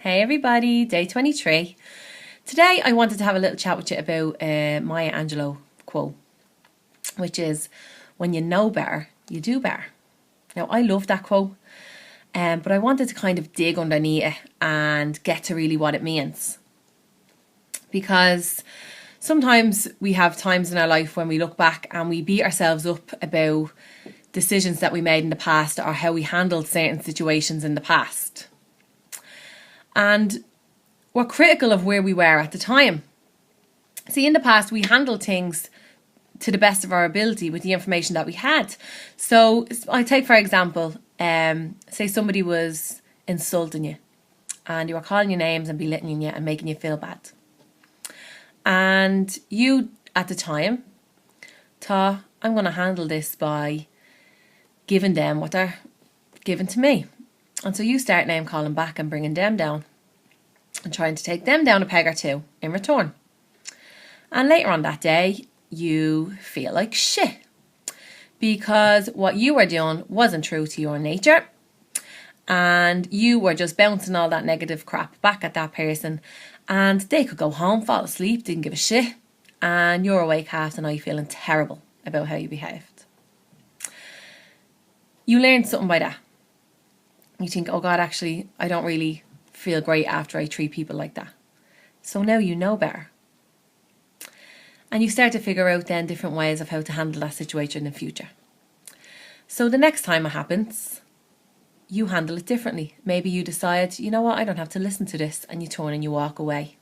Hey everybody, day 23. Today I wanted to have a little chat with you about Maya Angelou quote, which is, when you know better, you do better. Now I love that quote, but I wanted to kind of dig underneath it and get to really what it means. Because sometimes we have times in our life when we look back and we beat ourselves up about decisions that we made in the past or how we handled certain situations in the past. And we're critical of where we were at the time. See, in the past, we handled things to the best of our ability with the information that we had. So I take, for example, say somebody was insulting you and you were calling you names and belittling you and making you feel bad. And you, at the time, thought, I'm going to handle this by giving them what they're giving to me. And so you start name calling back and bringing them down and trying to take them down a peg or two in return. And later on that day, you feel like shit because what you were doing wasn't true to your nature and you were just bouncing all that negative crap back at that person, and they could go home, fall asleep, didn't give a shit, and you're awake half the night feeling terrible about how you behaved. You learned something by that. You think, oh God, actually, I don't really feel great after I treat people like that. So now you know better. And you start to figure out then different ways of how to handle that situation in the future. So the next time it happens, you handle it differently. Maybe you decide, you know what, I don't have to listen to this, and you turn and you walk away.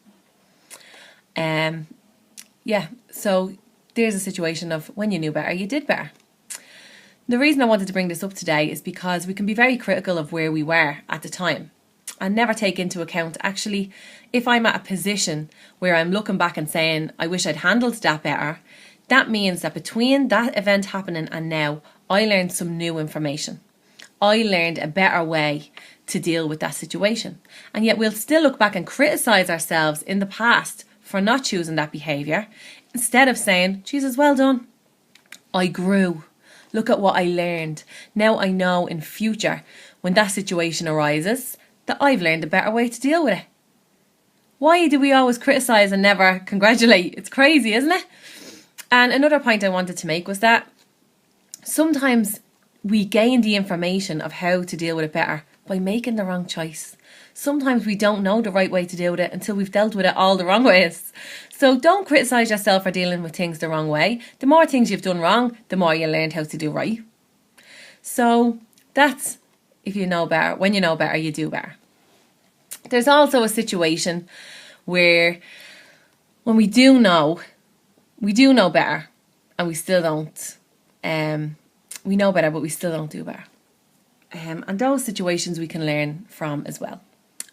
So there's a situation of when you knew better, you did better. The reason I wanted to bring this up today is because we can be very critical of where we were at the time and never take into account, actually, if I'm at a position where I'm looking back and saying, I wish I'd handled that better, that means that between that event happening and now, I learned some new information. I learned a better way to deal with that situation. And yet we'll still look back and criticise ourselves in the past for not choosing that behaviour, instead of saying, Jesus, well done. I grew. Look at what I learned. Now I know in future, when that situation arises, that I've learned a better way to deal with it. Why do we always criticise and never congratulate? It's crazy, isn't it? And another point I wanted to make was that sometimes we gain the information of how to deal with it better by making the wrong choice. Sometimes we don't know the right way to deal with it until we've dealt with it all the wrong ways. So don't criticise yourself for dealing with things the wrong way. The more things you've done wrong, the more you learned how to do right. So that's if you know better. When you know better, you do better. There's also a situation where when we do know better and we still don't, we know better but we still don't do better. And those situations we can learn from as well.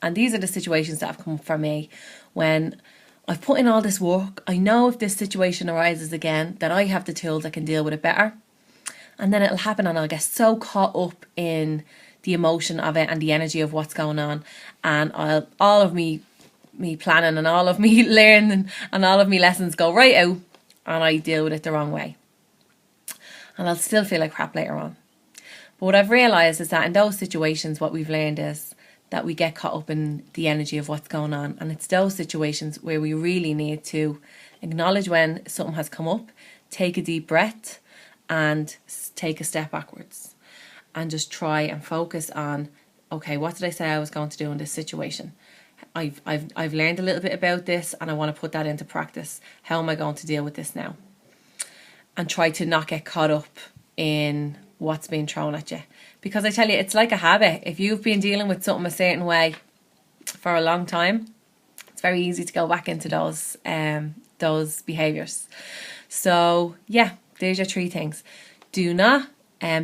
And these are the situations that have come for me when I've put in all this work. I know if this situation arises again that I have the tools that can deal with it better. And then it'll happen and I'll get so caught up in the emotion of it and the energy of what's going on, and all of me planning and all of me learning and all of me lessons go right out and I deal with it the wrong way. And I'll still feel like crap later on. But what I've realised is that in those situations what we've learned is that we get caught up in the energy of what's going on, and it's those situations where we really need to acknowledge when something has come up, take a deep breath and take a step backwards and just try and focus on, okay, what did I say I was going to do in this situation? I've learned a little bit about this and I want to put that into practice. How am I going to deal with this now? And try to not get caught up in what's being thrown at you. Because I tell you, it's like a habit. If you've been dealing with something a certain way for a long time, it's very easy to go back into those behaviours. So yeah, there's your 3 things. Do not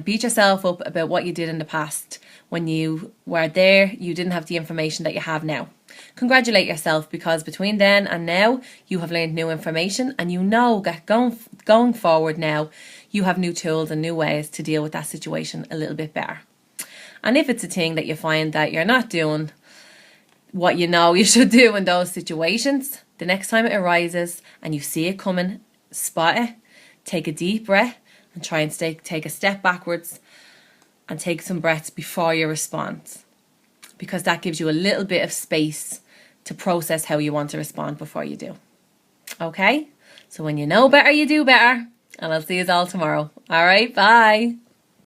beat yourself up about what you did in the past. When you were there, you didn't have the information that you have now. Congratulate yourself, because between then and now, you have learned new information, and you know that going forward now, you have new tools and new ways to deal with that situation a little bit better. And if it's a thing that you find that you're not doing what you know you should do in those situations, the next time it arises and you see it coming, spot it, take a deep breath and try and take a step backwards and take some breaths before you respond. because that gives you a little bit of space to process how you want to respond before you do. Okay? So when you know better, you do better. And I'll see you all tomorrow. All right, bye.